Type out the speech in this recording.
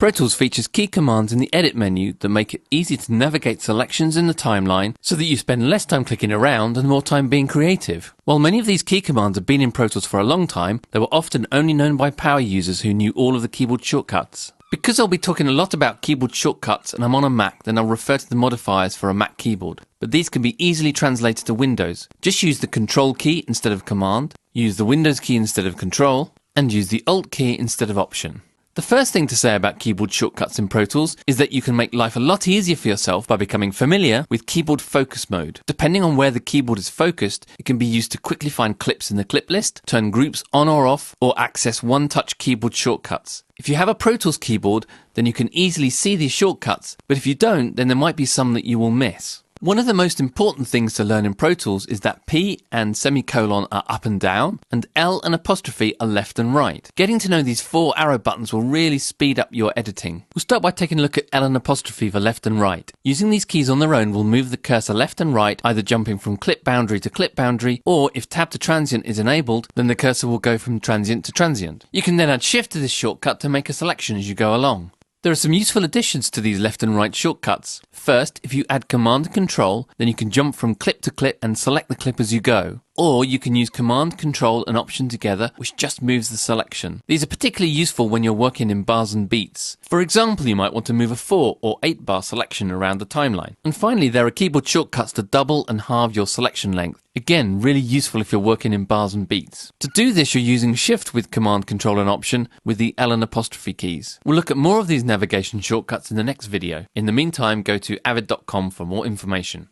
Pro Tools features key commands in the edit menu that make it easy to navigate selections in the timeline so that you spend less time clicking around and more time being creative. While many of these key commands have been in Pro Tools for a long time, they were often only known by power users who knew all of the keyboard shortcuts. Because I'll be talking a lot about keyboard shortcuts and I'm on a Mac, then I'll refer to the modifiers for a Mac keyboard. But these can be easily translated to Windows. Just use the Control key instead of Command, use the Windows key instead of Control, and use the Alt key instead of Option. The first thing to say about keyboard shortcuts in Pro Tools is that you can make life a lot easier for yourself by becoming familiar with keyboard focus mode. Depending on where the keyboard is focused, it can be used to quickly find clips in the clip list, turn groups on or off, or access one-touch keyboard shortcuts. If you have a Pro Tools keyboard, then you can easily see these shortcuts, but if you don't, then there might be some that you will miss. One of the most important things to learn in Pro Tools is that P and semicolon are up and down, and L and apostrophe are left and right. Getting to know these 4 arrow buttons will really speed up your editing. We'll start by taking a look at L and apostrophe for left and right. Using these keys on their own will move the cursor left and right, either jumping from clip boundary to clip boundary, or if tab to transient is enabled, then the cursor will go from transient to transient. You can then add shift to this shortcut to make a selection as you go along. There are some useful additions to these left and right shortcuts. First, if you add Command and Control, then you can jump from clip to clip and select the clip as you go. Or you can use Command, Control and Option together, which just moves the selection. These are particularly useful when you're working in bars and beats. For example, you might want to move a 4 or 8 bar selection around the timeline. And finally, there are keyboard shortcuts to double and halve your selection length. Again, really useful if you're working in bars and beats. To do this, you're using Shift with Command, Control and Option with the L and apostrophe keys. We'll look at more of these navigation shortcuts in the next video. In the meantime, go to avid.com for more information.